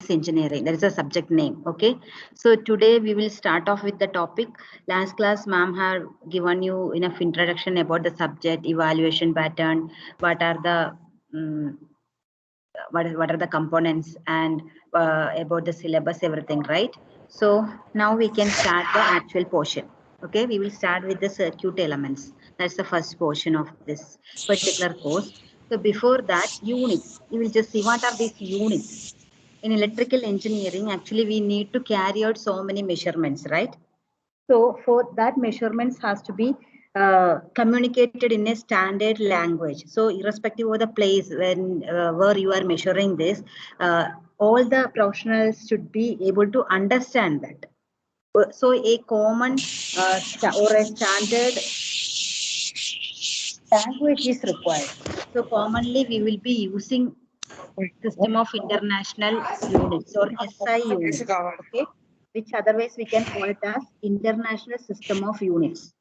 electronics engineering. That is a subject name. Okay. So today we will start off with the topic. Last class, ma'am have given you enough introduction about the subject, evaluation pattern, what are the what are the components, and about the syllabus, everything, right? So now we can start the actual portion. Okay, we will start with the circuit elements. That's the first portion of this particular course. So before that, units. You will just see what are these units. In electrical engineering, actually, we need to carry out so many measurements, right? So for that, measurements has to be communicated in a standard language. So irrespective of the place where you are measuring this, all the professionals should be able to understand that. So a common or a standard language is required. So commonly we will be using System of International Units or SI units, okay, which otherwise we can call it as International System of Units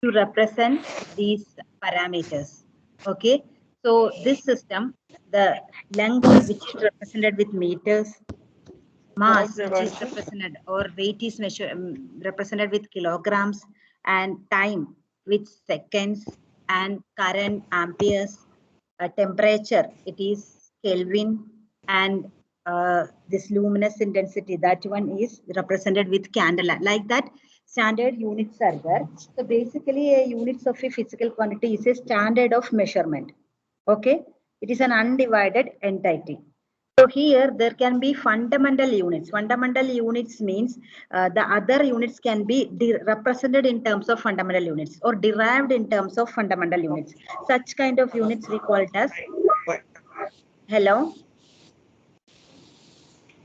to represent these parameters. Okay, so this system, the length which is represented with meters, mass which is represented or weight is represented with kilograms, and time with seconds, and current amperes, temperature it is Kelvin, and this luminous intensity, that one is represented with candela. Like that, standard units are there. So basically a units of a physical quantity is a standard of measurement. Okay, it is an undivided entity. So here there can be fundamental units. Fundamental units means the other units can be represented in terms of fundamental units or derived in terms of fundamental units. Such kind of units we call it as, hello?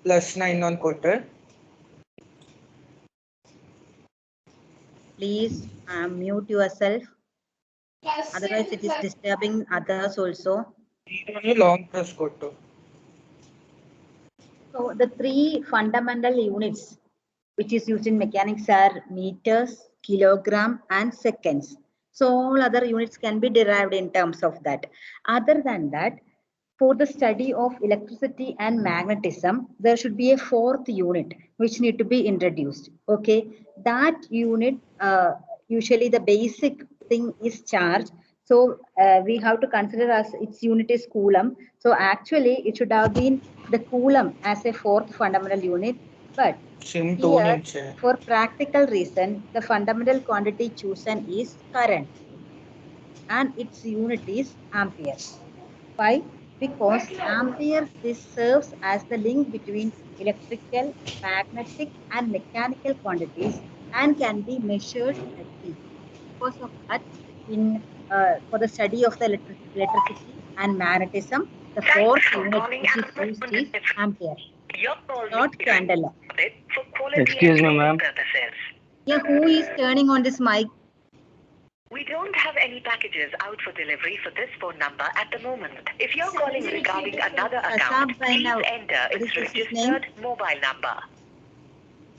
+9 on quarter. Please mute yourself. Otherwise it is disturbing others also. Long plus quarter. So the three fundamental units which is used in mechanics are meters, kilogram, and seconds. So all other units can be derived in terms of that. Other than that, for the study of electricity and magnetism, there should be a fourth unit which need to be introduced. Okay, that unit usually the basic thing is charge. So we have to consider as its unit is coulomb. So actually it should have been the coulomb as a fourth fundamental unit, but here for practical reason the fundamental quantity chosen is current and its unit is ampere. Why? Because ampere this serves as the link between electrical, magnetic, and mechanical quantities and can be measured at T. Because of that, in for the study of the electricity and magnetism, the fourth unit which is used is ampere, not candela. Excuse me, ma'am. Yeah, who is turning on this mic? We don't have any packages out for delivery for this phone number at the moment. If you're calling regarding another account, please enter its registered mobile number.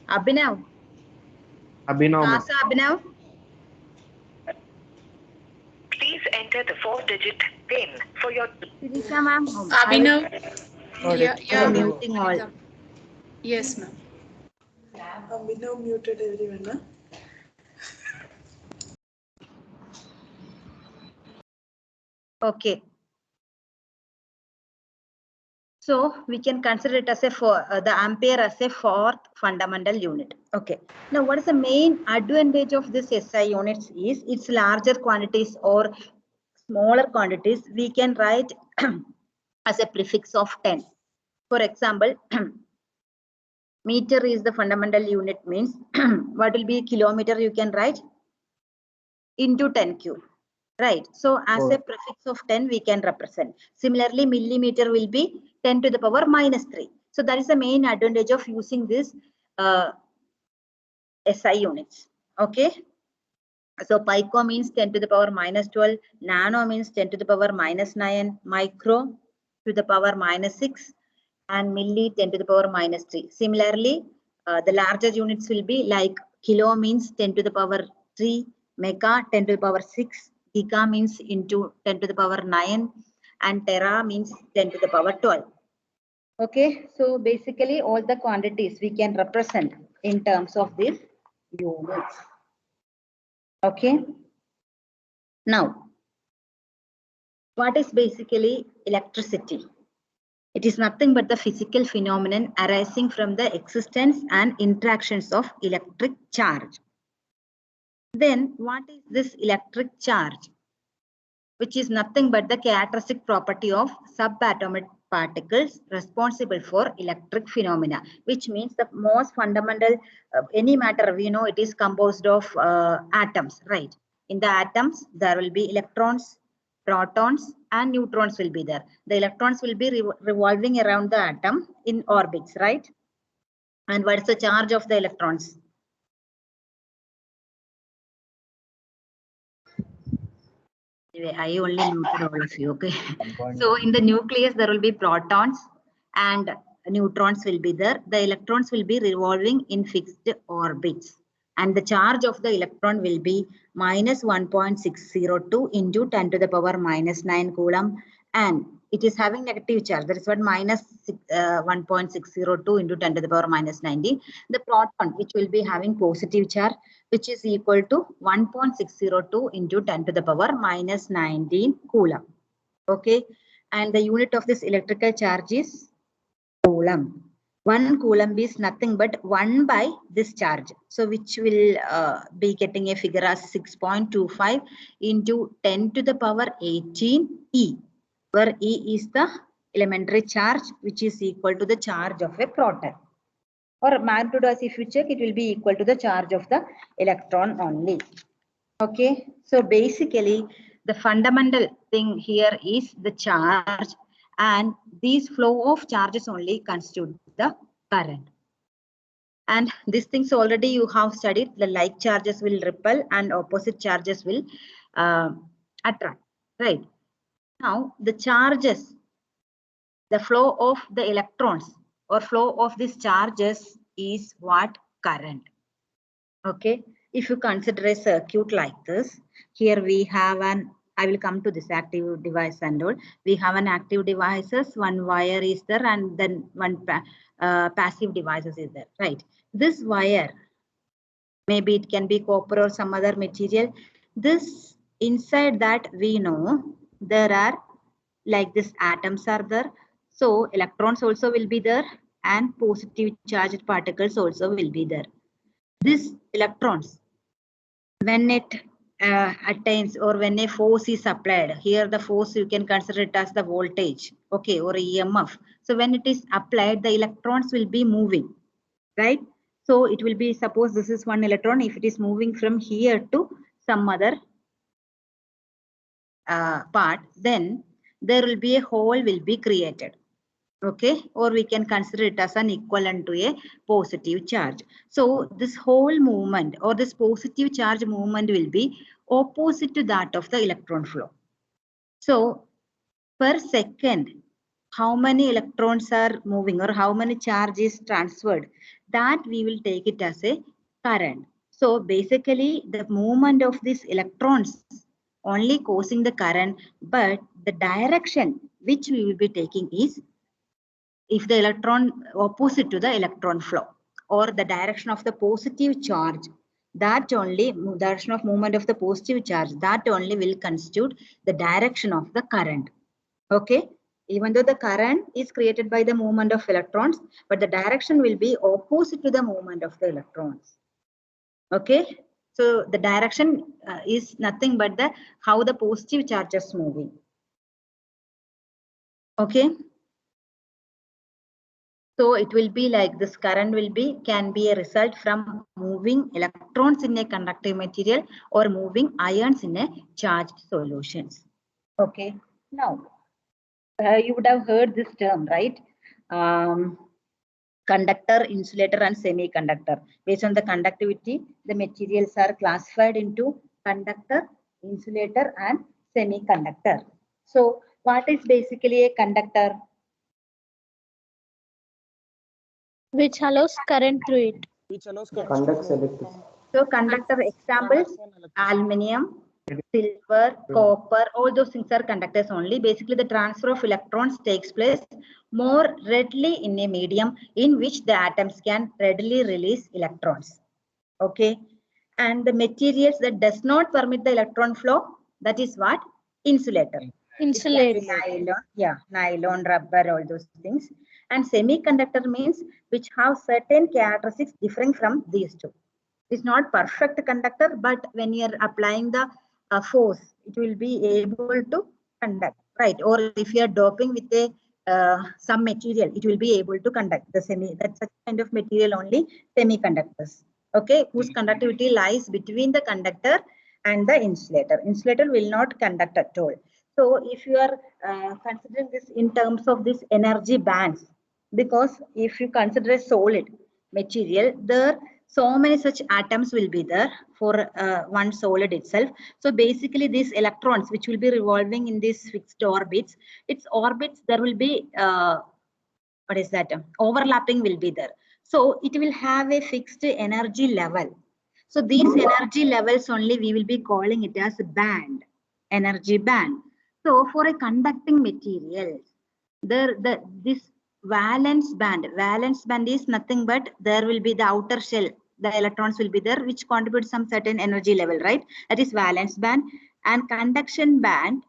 Abhinav. Abhinav. Kasa Abhinav. Please enter the 4-digit PIN for your... Sirisha ma'am. Abhinav. Yeah, muting all. Yes, ma'am. Abhinav muted everyone, huh? Okay. So we can consider it as a the ampere as a fourth fundamental unit. Okay. Now, what is the main advantage of this SI units is its larger quantities or smaller quantities we can write as a prefix of 10. For example, meter is the fundamental unit means what will be kilometer you can write into 10 cube. Right. So as a prefix of 10, we can represent. Similarly, millimeter will be 10 to the power minus 3. So that is the main advantage of using this SI units. Okay. So pico means 10 to the power minus 12. Nano means 10 to the power minus 9. Micro to the power minus 6. And milli 10 to the power minus 3. Similarly, the larger units will be like kilo means 10 to the power 3. Mega 10 to the power 6. Giga means into 10 to the power 9, and tera means 10 to the power 12. Okay, so basically all the quantities we can represent in terms of these units. Okay. Now, what is basically electricity? It is nothing but the physical phenomenon arising from the existence and interactions of electric charge. Then what is this electric charge? Which is nothing but the characteristic property of subatomic particles responsible for electric phenomena, which means the most fundamental, any matter, we know it is composed of atoms, right? In the atoms, there will be electrons, protons, and neutrons will be there. The electrons will be revolving around the atom in orbits, right? And what is the charge of the electrons? I only muted all of you, okay? So in the nucleus, there will be protons and neutrons will be there. The electrons will be revolving in fixed orbits. And the charge of the electron will be minus 1.602 into 10 to the power minus 9 coulomb. And it is having negative charge. That is what minus 1.602 into 10 to the power minus 90. The proton, which will be having positive charge, which is equal to 1.602 into 10 to the power minus 19 coulomb. Okay. And the unit of this electrical charge is coulomb. 1 coulomb is nothing but 1 by this charge. So which will be getting a figure as 6.25 into 10 to the power 18 E, where E is the elementary charge, which is equal to the charge of a proton. Or magnitude, as if you check, it will be equal to the charge of the electron only. Okay, so basically the fundamental thing here is the charge, and these flow of charges only constitute the current. And these things already you have studied. The like charges will repel and opposite charges will attract, right? Now the charges, the flow of the electrons or flow of these charges is what? Current. Okay, if you consider a circuit like this, here we have an, I will come to this active device and all. We have an active devices, one wire is there, and then one passive devices is there, right? This wire, maybe it can be copper or some other material. This, inside that we know there are like this atoms are there. So electrons also will be there and positive charged particles also will be there. These electrons, when it attains or when a force is applied, here the force you can consider it as the voltage, okay, or EMF. So when it is applied, the electrons will be moving, right? So it will be, suppose this is one electron, if it is moving from here to some other part, then there will be a hole will be created. Okay, or we can consider it as an equivalent to a positive charge. So this whole movement or this positive charge movement will be opposite to that of the electron flow. So per second, how many electrons are moving or how many charge is transferred, that we will take it as a current. So basically the movement of these electrons only causing the current, but the direction which we will be taking is if the electron opposite to the electron flow or the direction of the positive charge, that only direction of movement of the positive charge, that only will constitute the direction of the current. Okay, even though the current is created by the movement of electrons, but the direction will be opposite to the movement of the electrons. Okay, so the direction is nothing but the how the positive charge is moving. Okay. So it will be like this current will be, can be a result from moving electrons in a conductive material or moving ions in a charged solutions. Okay, now you would have heard this term, right? Conductor, insulator and semiconductor. Based on the conductivity, the materials are classified into conductor, insulator and semiconductor. So what is basically a conductor? Which allows current through it. Conducts electricity. So conductor examples, aluminium, silver, copper, all those things are conductors only. Basically, the transfer of electrons takes place more readily in a medium in which the atoms can readily release electrons. Okay. And the materials that does not permit the electron flow, that is what? Insulator. Insulator. Nylon, yeah, nylon, rubber, all those things. And semiconductor means which have certain characteristics differing from these two. It's not perfect conductor, but when you are applying the force, it will be able to conduct, right? Or if you are doping with a some material, it will be able to conduct the semi. That's such kind of material only semiconductors. Okay, whose conductivity lies between the conductor and the insulator. Insulator will not conduct at all. So if you are considering this in terms of this energy bands, because if you consider a solid material, there so many such atoms will be there for one solid itself. So basically these electrons which will be revolving in these fixed orbits, its orbits there will be what is that? Overlapping will be there. So it will have a fixed energy level. So these energy levels only we will be calling it as band, energy band. So for a conducting material, this valence band is nothing but there will be the outer shell, the electrons will be there which contribute some certain energy level, right? That is valence band. And conduction band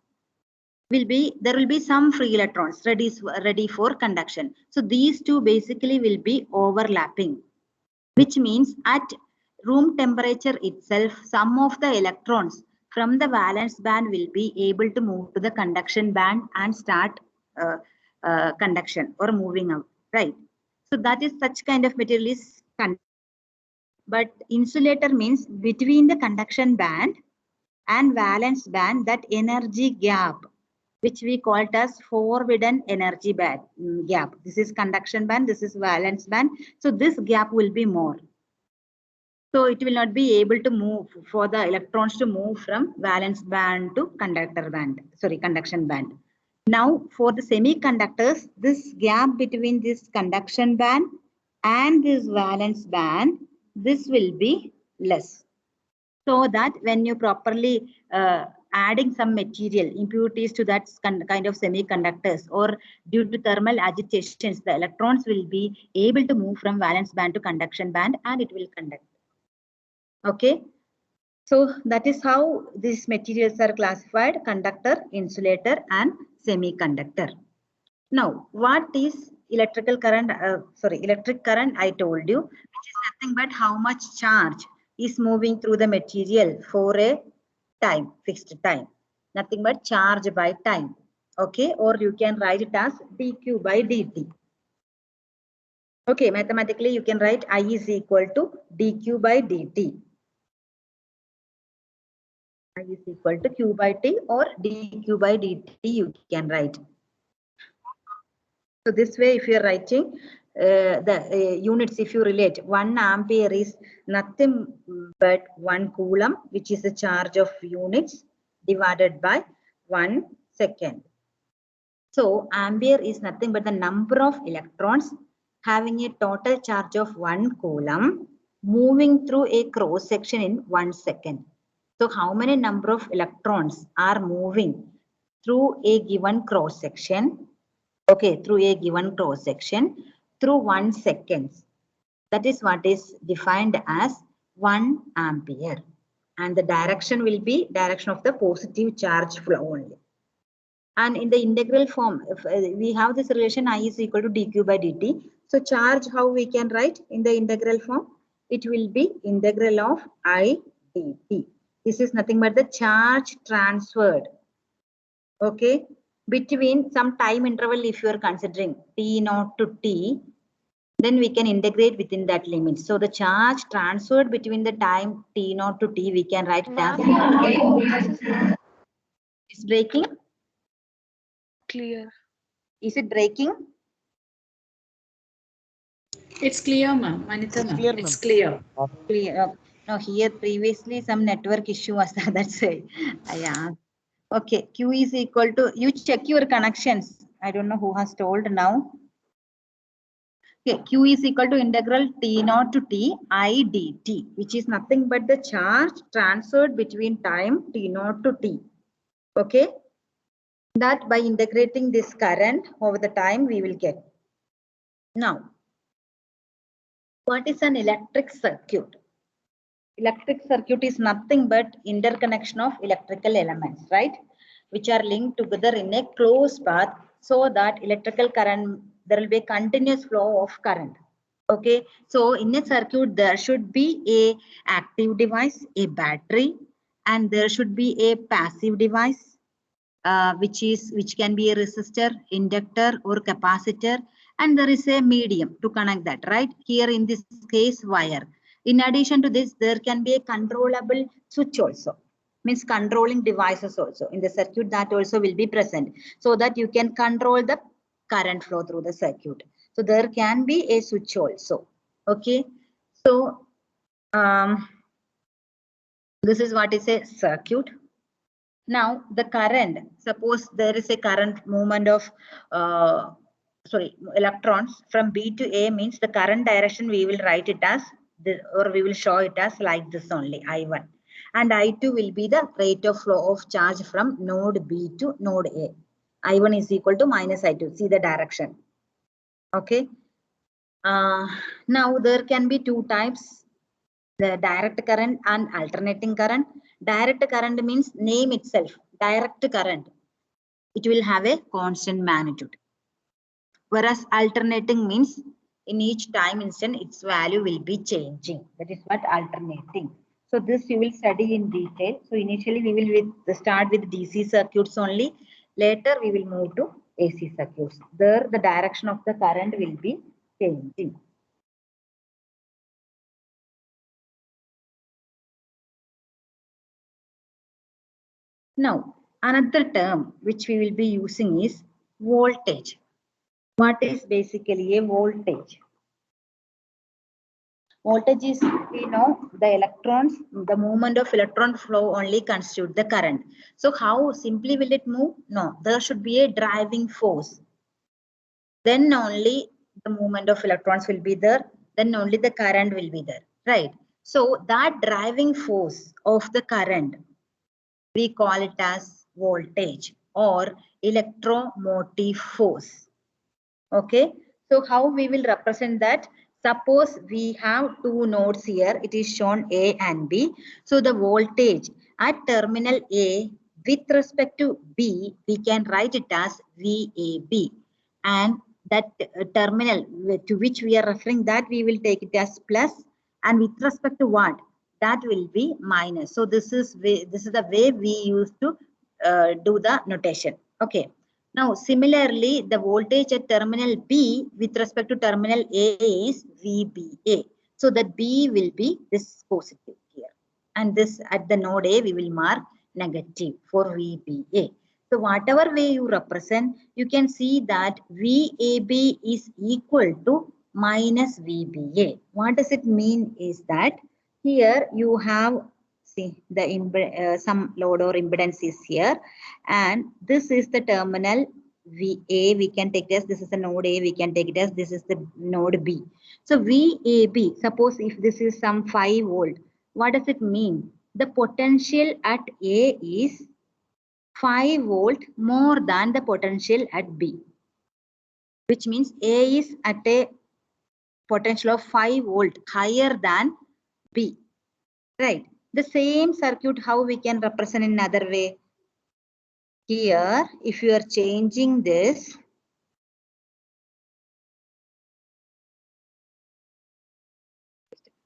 will be, there will be some free electrons ready for conduction. So these two basically will be overlapping, which means at room temperature itself, some of the electrons from the valence band will be able to move to the conduction band and start conduction or moving out, right? So that is such kind of material is but insulator means between the conduction band and valence band, that energy gap, which we call it as forbidden energy band gap. This is conduction band, this is valence band. So this gap will be more. So it will not be able to move for the electrons to move from valence band to conduction band. Now for the semiconductors, this gap between this conduction band and this valence band, this will be less. So that when you properly adding some material impurities to that kind of semiconductors, or due to thermal agitations, the electrons will be able to move from valence band to conduction band and it will conduct. Okay, so that is how these materials are classified: conductor, insulator, and semiconductor. Now, what is electrical current? Electric current I told you, which is nothing but how much charge is moving through the material for a time, fixed time. Nothing but charge by time. Okay, or you can write it as dq by dt. Okay, mathematically you can write I is equal to dq by dt. I is equal to q by t or dq by dt you can write. So this way, if you are writing the units, if you relate, 1 ampere is nothing but 1 coulomb, which is the charge of units divided by 1 second. So ampere is nothing but the number of electrons having a total charge of 1 coulomb moving through a cross section in 1 second. So how many number of electrons are moving through a given cross section? Okay, through a given cross section through 1 second. That is what is defined as 1 ampere. And the direction will be direction of the positive charge flow only. And in the integral form, if we have this relation I is equal to dq by dt. So charge, how we can write in the integral form? It will be integral of I dt. This is nothing but the charge transferred. Okay, between some time interval, if you are considering t0 to t, then we can integrate within that limit. So the charge transferred between the time t0 to t, we can write it as. Is breaking? Clear. Is it breaking? It's clear, ma'am. Anita, ma'am. clear, It's ma'am. clear. Clear. No, here previously some network issue was there. That's why I asked. Okay, Q is equal to, you check your connections. I don't know who has told now. Okay, Q is equal to integral T naught to T I dt, which is nothing but the charge transferred between time T naught to T. Okay, that by integrating this current over the time we will get. Now, what is an electric circuit? Electric circuit is nothing but interconnection of electrical elements, right? Which are linked together in a closed path so that electrical current, there will be a continuous flow of current. Okay, so in a circuit, there should be a active device, a battery, and there should be a passive device, which can be a resistor, inductor, or capacitor, and there is a medium to connect that, right? Here in this case, wire. In addition to this, there can be a controllable switch also, means controlling devices also in the circuit, that also will be present, so that you can control the current flow through the circuit. So there can be a switch also. Okay, so this is what is a circuit. Now the current, suppose there is a current movement of electrons from B to A, means the current direction we will write it as this, or we will show it as like this only, I1, and I2 will be the rate of flow of charge from node B to node A. I1 is equal to minus I2, see the direction. Okay, now there can be two types, the direct current and alternating current. Direct current means name itself, direct current. It will have a constant magnitude. Whereas alternating means in each time instant, its value will be changing. That is what alternating. So this you will study in detail. So initially we will start with DC circuits only. Later we will move to AC circuits. There the direction of the current will be changing. Now, another term which we will be using is voltage. What is basically a voltage? Voltage is, we know, the electrons, the movement of electron flow only constitute the current. So how simply will it move? No, there should be a driving force. Then only the movement of electrons will be there. Then only the current will be there, right? So that driving force of the current, we call it as voltage or electromotive force. Okay, so how we will represent that? Suppose we have two nodes here, it is shown A and B. So the voltage at terminal A with respect to B, we can write it as VAB, and that terminal to which we are referring, that we will take it as plus, and with respect to what, that will be minus. So this is the way we used to do the notation. Okay. Now, similarly, the voltage at terminal B with respect to terminal A is VBA. So that B will be this positive here. And this at the node A, we will mark negative for VBA. So whatever way you represent, you can see that VAB is equal to minus VBA. What does it mean is that here you have, see, the some load or impedance is here, and this is the terminal VA, we can take it as this is the node A, we can take it as this is the node B. So VAB, suppose if this is some 5 volt, what does it mean? The potential at A is 5 volt more than the potential at B, which means A is at a potential of 5 volt higher than B, right? The same circuit, how we can represent in another way? Here, if you are changing this,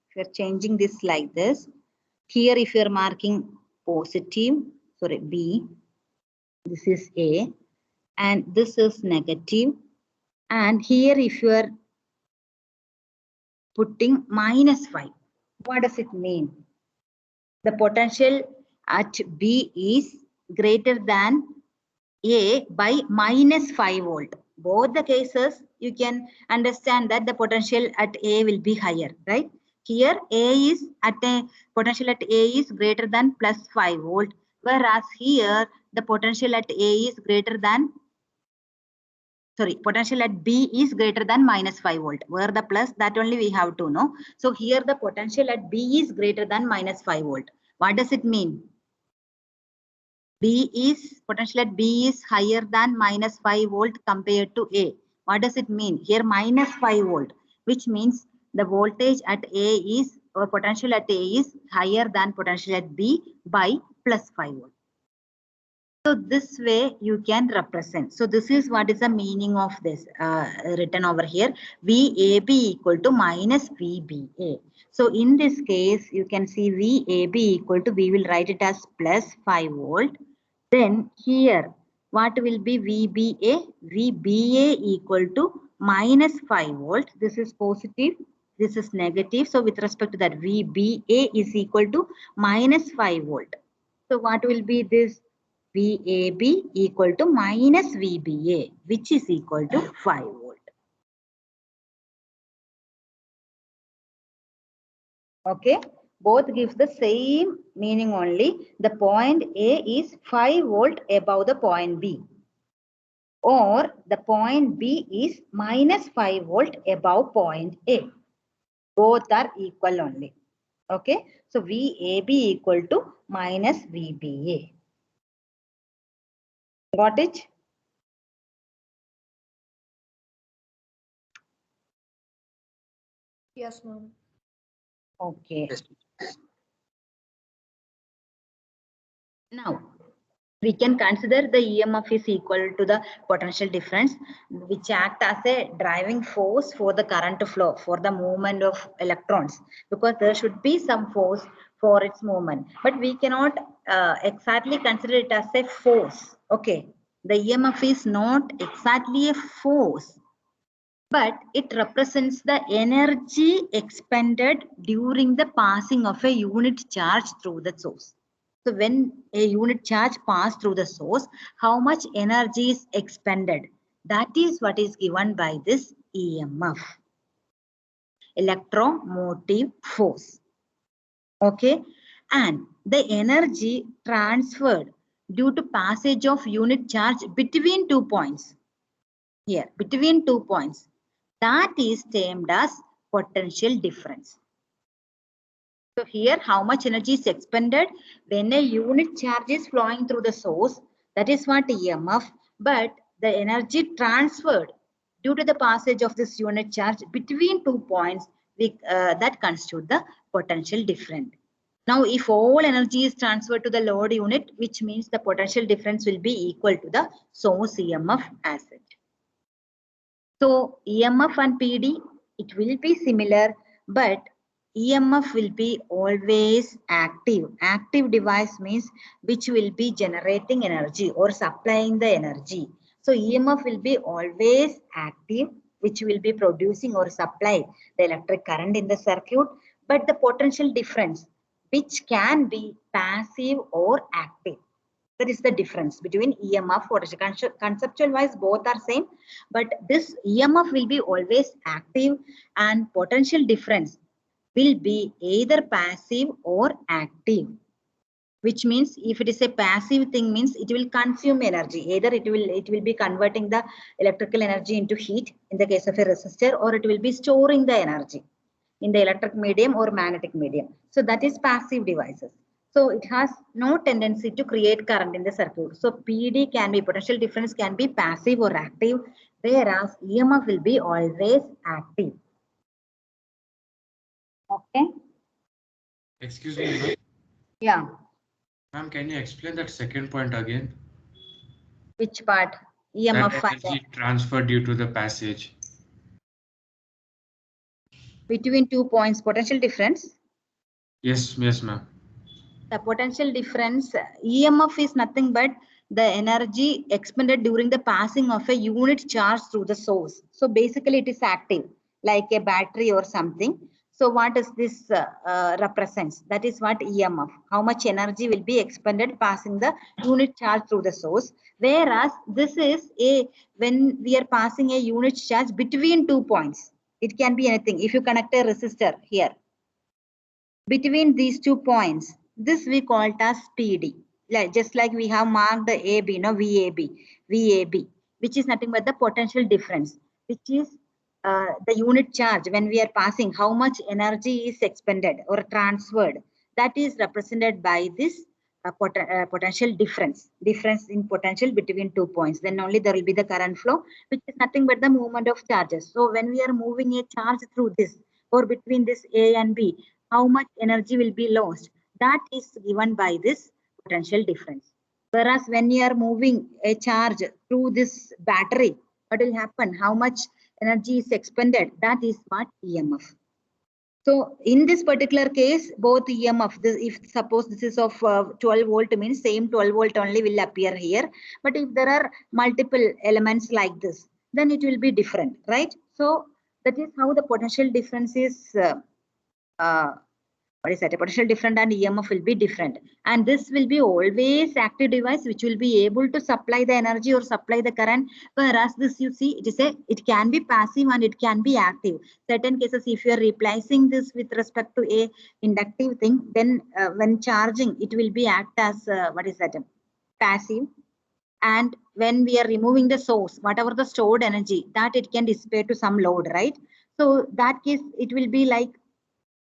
if you are changing this like this, here if you are marking positive, sorry, B, this is A, and this is negative, and here if you are putting minus 5, what does it mean? The potential at B is greater than A by minus 5 volt. Both the cases, you can understand that the potential at A will be higher, right? Here A is at a potential at A is greater than plus 5 volt, whereas here the potential at A is greater than sorry, potential at B is greater than minus 5 volt. Where the plus, that only we have to know. So here the potential at B is greater than minus 5 volt. What does it mean? Potential at B is higher than minus 5 volt compared to A. What does it mean? Here minus 5 volt, which means the voltage at A is, or potential at A is higher than potential at B by plus 5 volt. So this way you can represent. So this is what is the meaning of this written over here. VAB equal to minus VBA. So in this case, you can see VAB equal to, we will write it as plus 5 volt. Then here, what will be VBA? VBA equal to minus 5 volt. This is positive. This is negative. So with respect to that, VBA is equal to minus 5 volt. So what will be this? VAB equal to minus VBA, which is equal to 5 volt. Okay, both gives the same meaning only. The point A is 5 volt above the point B, or the point B is minus 5 volt above point A. Both are equal only. Okay, so VAB equal to minus VBA. Got it? Yes, ma'am. Okay. Now, we can consider the EMF is equal to the potential difference, which act as a driving force for the current flow, for the movement of electrons, because there should be some force for its movement. But we cannot exactly consider it as a force. Okay, the EMF is not exactly a force, but it represents the energy expended during the passing of a unit charge through the source. So when a unit charge passes through the source, how much energy is expended? That is what is given by this EMF, electromotive force. Okay, and the energy transferred due to passage of unit charge between 2 points. Here, between 2 points. That is termed as potential difference. So here, how much energy is expended when a unit charge is flowing through the source? That is what EMF. But the energy transferred due to the passage of this unit charge between 2 points, that constitute the potential difference. Now, if all energy is transferred to the load unit, which means the potential difference will be equal to the source EMF as it. So EMF and PD, it will be similar, but EMF will be always active. Active device means which will be generating energy or supplying the energy. So EMF will be always active, which will be producing or supply the electric current in the circuit. But the potential difference, which can be passive or active. That is the difference between EMF potential. Conceptual wise, both are same, but this EMF will be always active and potential difference will be either passive or active. Which means if it is a passive thing, means it will consume energy. Either it will be converting the electrical energy into heat in the case of a resistor, or it will be storing the energy in the electric medium or magnetic medium. So that is passive devices. So it has no tendency to create current in the circuit. So PD can be, potential difference can be passive or active, whereas EMF will be always active. Okay. Excuse me, ma'am. Yeah. Ma'am, can you explain that second point again? Which part? EMF. That energy transferred due to the passage. Between 2 points, potential difference. Yes, ma'am. The potential difference, EMF is nothing but the energy expended during the passing of a unit charge through the source. So basically it is active, like a battery or something. So what does this represents? That is what EMF, how much energy will be expended passing the unit charge through the source. Whereas this is when we are passing a unit charge between 2 points. It can be anything. If you connect a resistor here, between these 2 points, this we call it as PD. Just like we have marked the AB, VAB. which is nothing but the potential difference, which is the unit charge when we are passing, how much energy is expended or transferred. That is represented by this potential difference in potential between 2 points. Then only there will be the current flow, which is nothing but the movement of charges. So when we are moving a charge through this or between this A and B, how much energy will be lost? That is given by this potential difference. Whereas when you are moving a charge through this battery, what will happen? How much energy is expended? That is what EMF. So in this particular case, both EMF, if suppose this is of 12 volt, means same 12 volt only will appear here. But if there are multiple elements like this, then it will be different, right? So that is how the potential difference is what is that? A potential different and EMF will be different. And this will be always active device which will be able to supply the energy or supply the current. Whereas this, you see, it can be passive and it can be active. Certain cases, if you are replacing this with respect to a inductive thing, then when charging, it will be act as what is that? Passive. And when we are removing the source, whatever the stored energy, that it can dissipate to some load, right? So that case, it will be like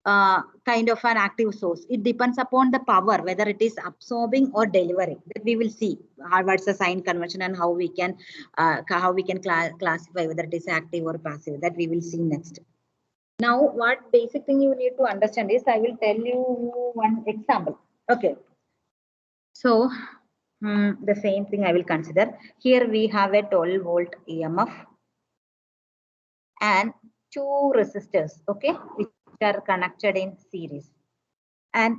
kind of an active source. It depends upon the power, whether it is absorbing or delivering. That we will see what's the sign convention and how we can classify whether it is active or passive. That we will see next. Now, what basic thing you need to understand is, I will tell you one example. Okay. So the same thing I will consider. Here we have a 12 volt EMF and 2 resistors, okay, which are connected in series. And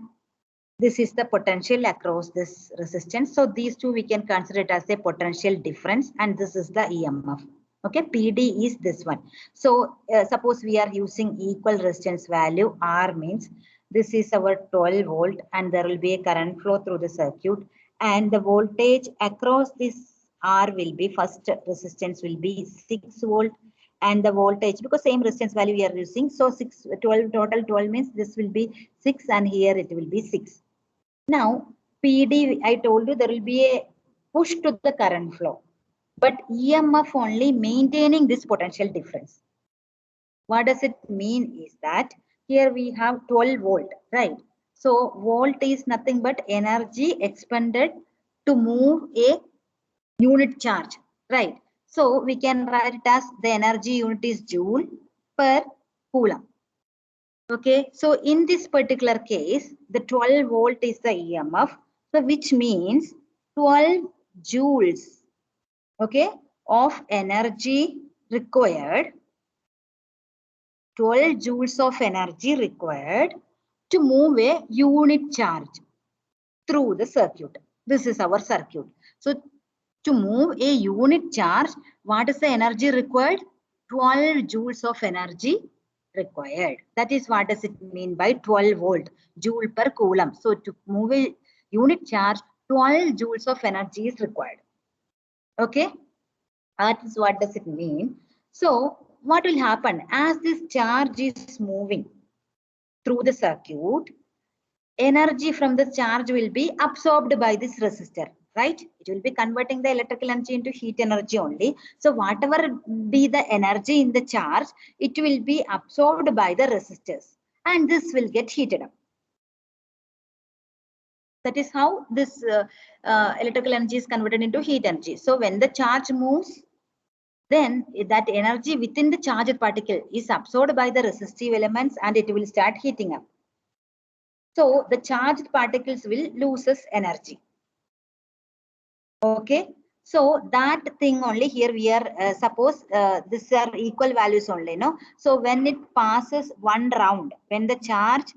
this is the potential across this resistance. So these two we can consider it as a potential difference, and this is the EMF. Okay, PD is this one. So suppose we are using equal resistance value, R means this is our 12 volt and there will be a current flow through the circuit, and the voltage across this R will be, first resistance will be 6 volt, and the voltage, because same resistance value we are using, so 12 total 12 means this will be 6 and here it will be 6. Now PD, I told you there will be a push to the current flow, but EMF only maintaining this potential difference. What does it mean is that here we have 12 volt, right? So volt is nothing but energy expended to move a unit charge, right? So we can write it as the energy unit is joule per coulomb. Okay, so in this particular case, the 12 volt is the EMF, so which means 12 joules, okay, of energy required, 12 joules of energy required to move a unit charge through the circuit. This is our circuit. So to move a unit charge, what is the energy required? 12 joules of energy required. That is what does it mean by 12 volt, joule per coulomb. So to move a unit charge, 12 joules of energy is required. Okay, that is what does it mean. So what will happen as this charge is moving through the circuit? Energy from the charge will be absorbed by this resistor, right? It will be converting the electrical energy into heat energy only. So whatever be the energy in the charge, it will be absorbed by the resistors and this will get heated up. That is how this electrical energy is converted into heat energy. So when the charge moves, then that energy within the charged particle is absorbed by the resistive elements and it will start heating up. So the charged particles will loses energy. Okay, so that thing only here we are suppose these are equal values only, no? So when it passes one round, when the charge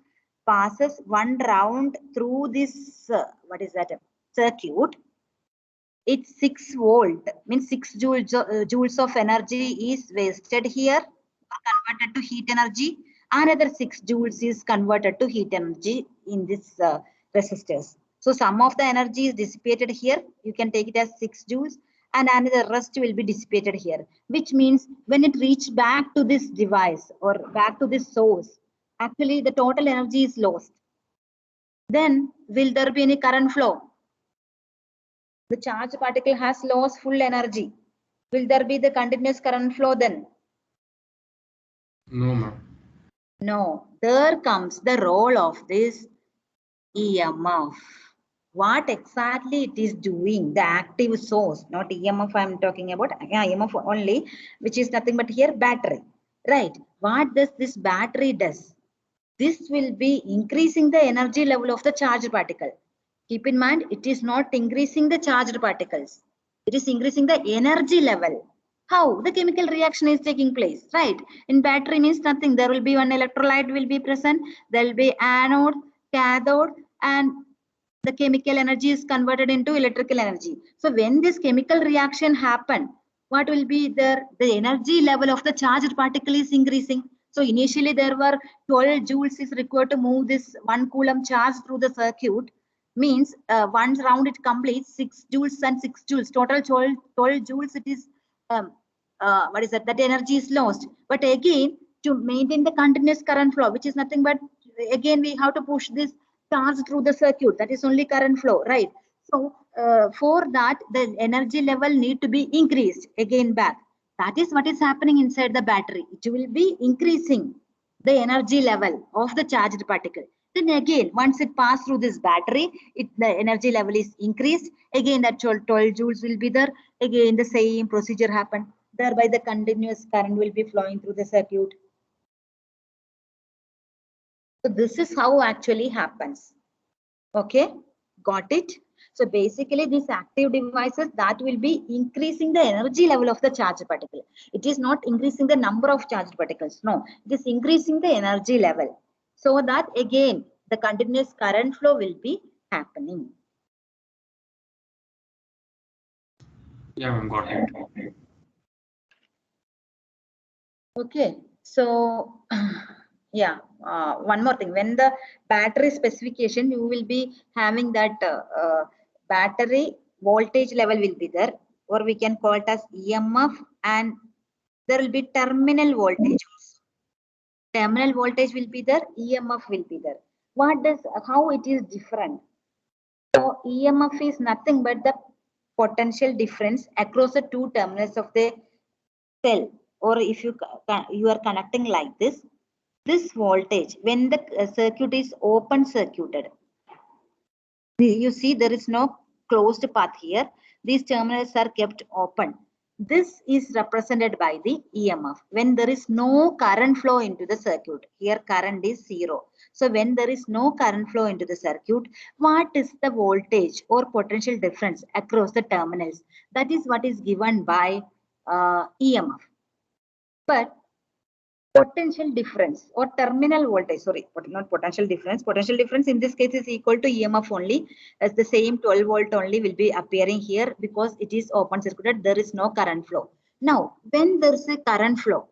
passes one round through this what is that circuit, it's 6 volt, means 6 joules of energy is wasted here, converted to heat energy. Another 6 joules is converted to heat energy in this resistors. So some of the energy is dissipated here. You can take it as 6 joules and another rest will be dissipated here, which means when it reaches back to this device or back to this source, actually the total energy is lost. Then will there be any current flow? The charged particle has lost full energy. Will there be the continuous current flow then? No, ma'am. No, there comes the role of this EMF. What exactly it is doing, the active source, not EMF I'm talking about, yeah, EMF only, which is nothing but here battery, right? What does this battery does? This will be increasing the energy level of the charged particle. Keep in mind, it is not increasing the charged particles. It is increasing the energy level. How? The chemical reaction is taking place, right? In battery means nothing. There will be one electrolyte will be present. There will be anode, cathode, and the chemical energy is converted into electrical energy. So when this chemical reaction happen, what will be there? The energy level of the charged particle is increasing. So initially there were 12 joules is required to move this 1 coulomb charge through the circuit. Means once round it completes 6 joules and 6 joules, total 12 joules it is, what is that? That energy is lost. But again, to maintain the continuous current flow, which is nothing but, again we have to push this charge through the circuit. That is only current flow, right? So for that, the energy level need to be increased again back. That is what is happening inside the battery. It will be increasing the energy level of the charged particle. Then again, once it passes through this battery, the energy level is increased. Again, that 12 joules will be there. Again, the same procedure happen. Thereby, the continuous current will be flowing through the circuit. So this is how actually happens. Okay, got it? So basically these active devices that will be increasing the energy level of the charged particle. It is not increasing the number of charged particles. No, it is increasing the energy level. So that again, the continuous current flow will be happening. Yeah, ma'am, got it. Okay, so yeah, one more thing. When the battery specification, you will be having that battery voltage level will be there, or we can call it as EMF, and there will be terminal voltage. Terminal voltage will be there, EMF will be there. What does, how it is different? So EMF is nothing but the potential difference across the two terminals of the cell, or if you are connecting like this voltage, when the circuit is open circuited, you see there is no closed path here. These terminals are kept open. This is represented by the EMF. When there is no current flow into the circuit, here current is 0. So when there is no current flow into the circuit, what is the voltage or potential difference across the terminals? That is what is given by EMF. But potential difference or terminal voltage, sorry, not potential difference. Potential difference in this case is equal to EMF only, as the same 12 volt only will be appearing here because it is open circuited. There is no current flow. Now, when there is a current flow,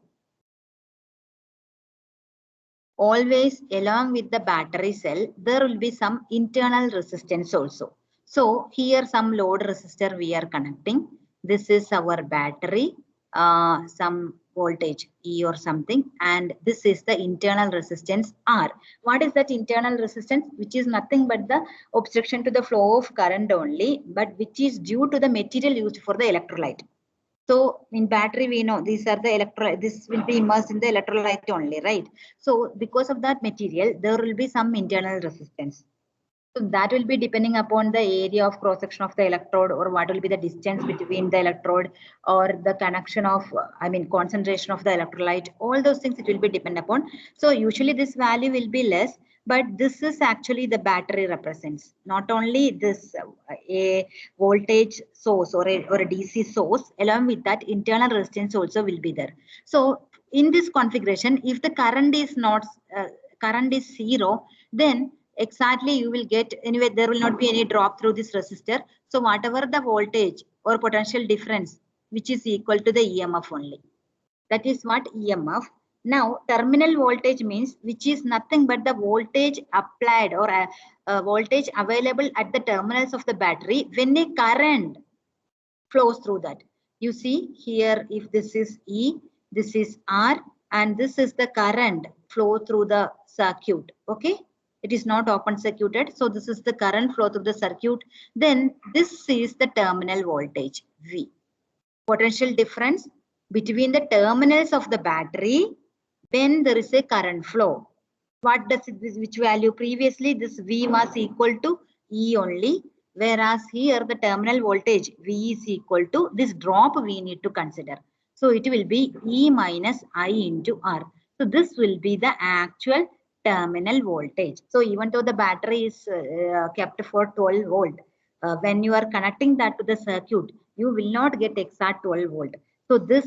always along with the battery cell, there will be some internal resistance also. So here some load resistor we are connecting. This is our battery, some voltage E or something, and this is the internal resistance R. What is that internal resistance? Which is nothing but the obstruction to the flow of current only, but which is due to the material used for the electrolyte. So in battery, we know these are the electrolyte, this will be immersed in the electrolyte only, right? So because of that material, there will be some internal resistance. So that will be depending upon the area of cross section of the electrode, or what will be the distance between the electrode, or the connection of, concentration of the electrolyte. All those things it will be depend upon. So usually this value will be less, but this is actually the battery represents. Not only this a voltage source or a DC source, along with that internal resistance also will be there. So in this configuration, if the current is not current is 0, then exactly you will get, anyway there will not be any drop through this resistor. So whatever the voltage or potential difference, which is equal to the EMF only. That is what EMF. Now terminal voltage means, which is nothing but the voltage applied or a voltage available at the terminals of the battery when a current flows through that. You see here, if this is E, this is R, and this is the current flow through the circuit. Okay, it is not open circuited, so this is the current flow through the circuit. Then this is the terminal voltage V. potential difference between the terminals of the battery when there is a current flow. What does it, which value? Previously this V was equal to E only, whereas here the terminal voltage V is equal to this drop we need to consider. So it will be E minus I into R. So this will be the actual terminal voltage. So even though the battery is kept for 12 volt, when you are connecting that to the circuit, you will not get exact 12 volt. So this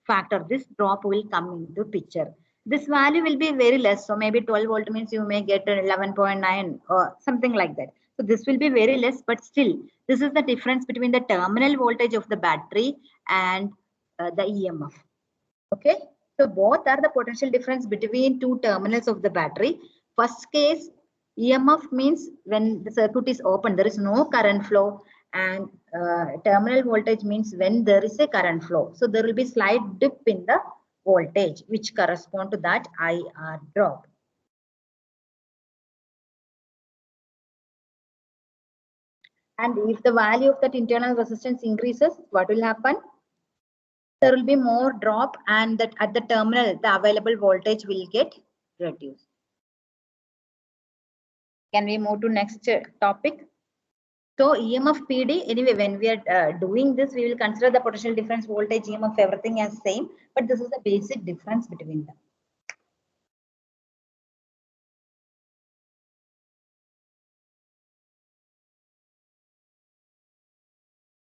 factor, this drop will come into picture. This value will be very less. So maybe 12 volt means you may get 11.9 or something like that. So this will be very less, but still this is the difference between the terminal voltage of the battery and the EMF. Okay. So both are the potential difference between two terminals of the battery. First case, EMF means when the circuit is open, there is no current flow, and terminal voltage means when there is a current flow. So there will be slight dip in the voltage which correspond to that IR drop. And if the value of that internal resistance increases, what will happen? There will be more drop, and that at the terminal the available voltage will get reduced. Can we move to next topic? So EMF PD, anyway, when we are doing this, we will consider the potential difference, voltage, EMF, everything as same, but this is the basic difference between them.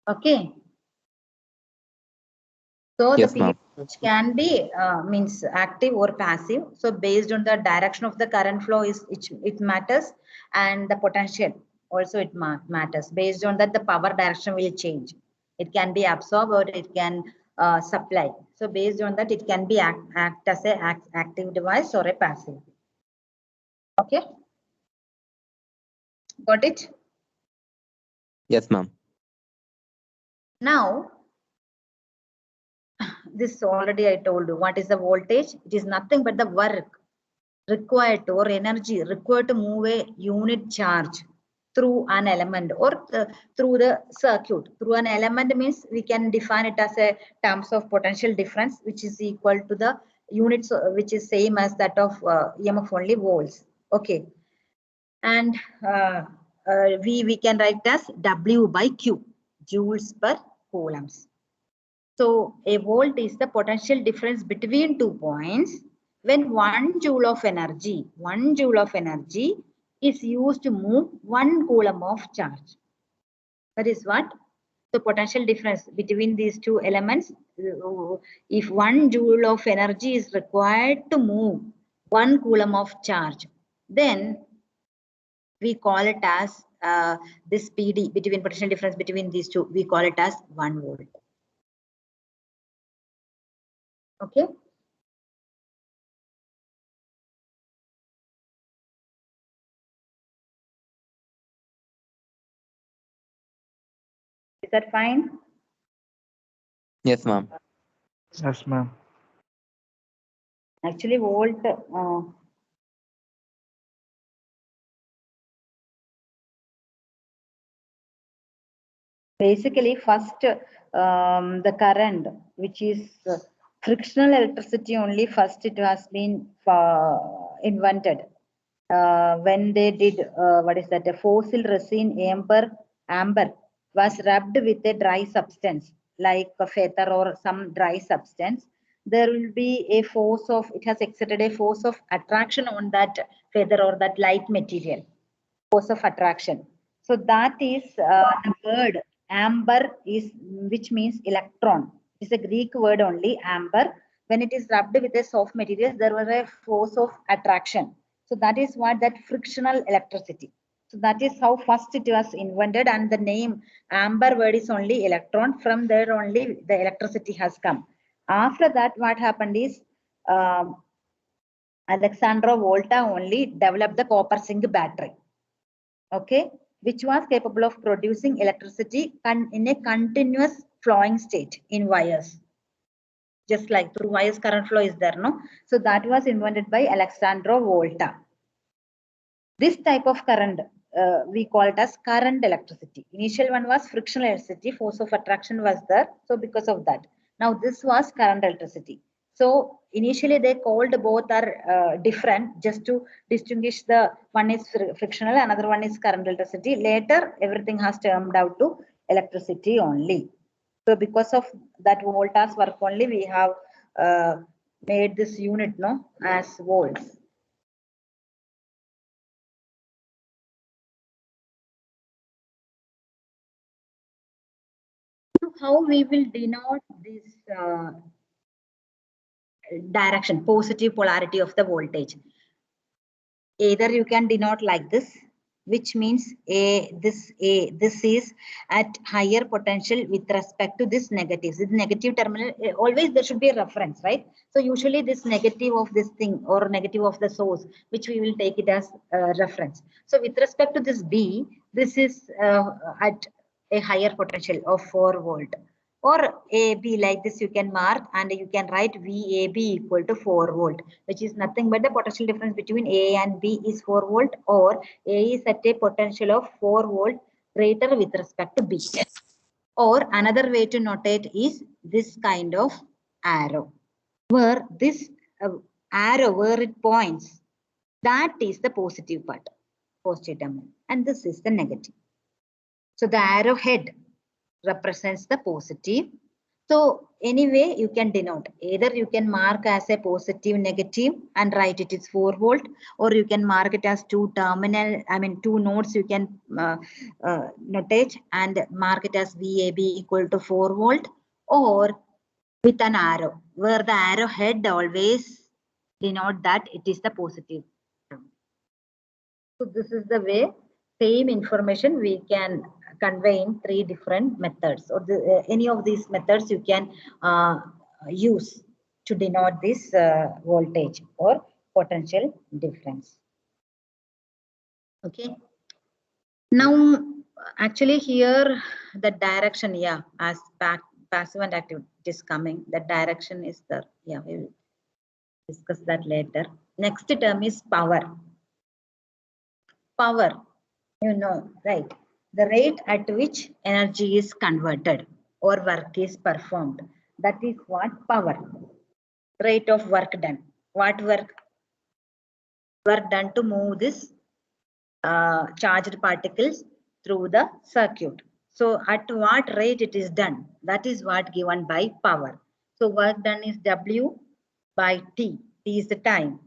Okay. So Yes, the ma'am. PD can be means active or passive. So based on the direction of the current flow it matters, and the potential also it matters. Based on that, the power direction will change. It can be absorbed or it can supply. So based on that, it can be act as a active device or a passive. Okay. Got it? Yes, ma'am. Now, this already I told you. What is the voltage? It is nothing but the work required or energy required to move a unit charge through an element or through the circuit. Through an element means we can define it as a terms of potential difference, which is equal to the units, which is same as that of EMF only, volts. Okay. And we can write as W by Q, joules per coulombs. So a volt is the potential difference between 2 points when 1 joule of energy is used to move 1 coulomb of charge. That is what the potential difference between these two elements. If 1 joule of energy is required to move 1 coulomb of charge, then we call it as this PD, between potential difference between these two, we call it as 1 volt. Okay. Is that fine? Yes, ma'am. Yes, ma'am. Actually, volt basically first the current, which is frictional electricity only, first it has been invented when they did what is that, a fossil resin amber was rubbed with a dry substance like a feather or some dry substance. There will be a force of, it has exerted a force of attraction on that feather or that light material, force of attraction. So that is the word amber is, which means electron. It's a Greek word only, amber. When it is rubbed with a soft material, there was a force of attraction. So that is what that frictional electricity. So that is how first it was invented, and the name amber word is only electron. From there only the electricity has come. After that, what happened is Alexandro Volta only developed the copper zinc battery. Okay, which was capable of producing electricity in a continuous flowing state in wires. Just like through wires, current flow is there, no? So that was invented by Alexandro Volta. This type of current, we call it as current electricity. Initial one was frictional electricity, force of attraction was there. So because of that, now this was current electricity. So initially they called both are different just to distinguish the one is frictional, another one is current electricity. Later everything has turned out to electricity only. So because of that voltage work only, we have made this unit no as volts. So how we will denote this direction, positive polarity of the voltage? Either you can denote like this, which means this is at higher potential with respect to this negative. This negative terminal, always there should be a reference, right? So usually this negative of this thing or negative of the source, which we will take it as reference. So with respect to this B, this is at a higher potential of 4 volt. Or AB like this you can mark, and you can write VAB equal to 4 volt, which is nothing but the potential difference between A and B is 4 volt, or A is at a potential of 4 volt greater with respect to B. Or another way to notate is this kind of arrow, where this arrow where it points, that is the positive part, positive terminal, and this is the negative. So the arrow head represents the positive. So anyway, you can denote, either you can mark as a positive negative and write it is 4 volt, or you can mark it as two nodes you can notate and mark it as VAB equal to 4 volt, or with an arrow, where the arrow head always denote that it is the positive. So this is the way, same information we can convey in 3 different methods, or any of these methods you can use to denote this voltage or potential difference. Okay. Now, actually here the direction, yeah, as passive and active it is coming, the direction is there. Yeah, we will discuss that later. Next term is power. Power, you know, right? The rate at which energy is converted or work is performed. That is what power. Rate of work done. What work? Work done to move this charged particles through the circuit. So at what rate it is done? That is what given by power. So work done is W by T. T is the time.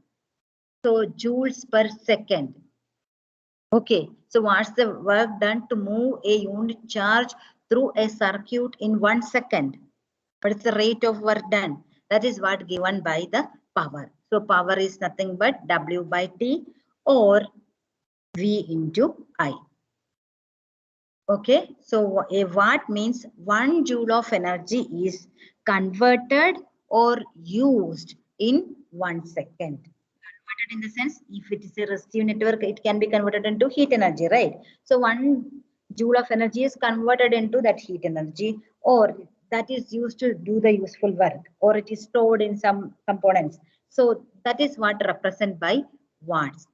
So joules per second. Okay, so what's the work done to move a unit charge through a circuit in 1 second? What is the rate of work done? That is what given by the power. So power is nothing but W by T or V into I. Okay, so a watt means 1 joule of energy is converted or used in 1 second. Converted in the sense, if it is a resistive network, it can be converted into heat energy, right? So 1 joule of energy is converted into that heat energy, or that is used to do the useful work, or it is stored in some components. So that is what represented by watts.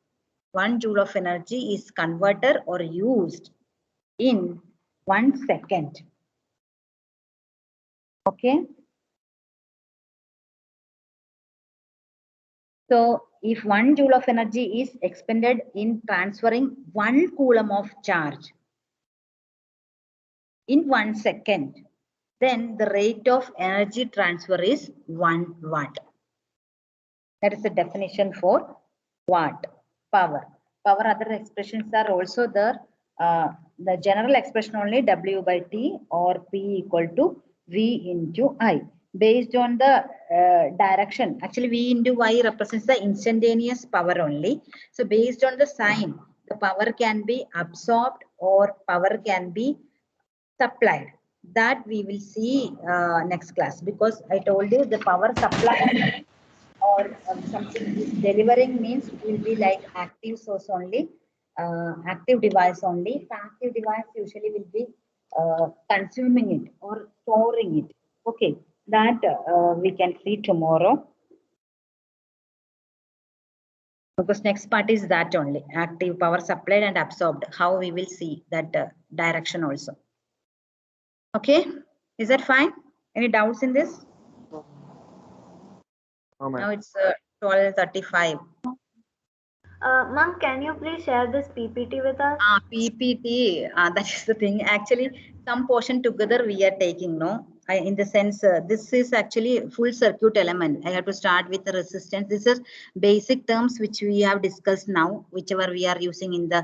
1 joule of energy is converted or used in 1 second. Okay. So if 1 joule of energy is expended in transferring 1 coulomb of charge in 1 second, then the rate of energy transfer is 1 watt. That is the definition for watt, power. Power other expressions are also there. The general expression only W by T or P equal to V into I. Based on the direction, actually V into Y represents the instantaneous power only. So based on the sign, the power can be absorbed or power can be supplied. That we will see next class, because I told you the power supply or something is delivering means will be like active source only, active device only. Passive device usually will be consuming it or storing it. Okay, that we can see tomorrow. Because next part is that only, active power supplied and absorbed. How we will see that direction also. Okay, is that fine? Any doubts in this? No, Now ma'am. it's 12:35. Ma'am, can you please share this PPT with us? PPT, that is the thing. Actually, some portion together we are taking, no? In the sense, this is actually full circuit element. I have to start with the resistance. This is basic terms which we have discussed now, whichever we are using in the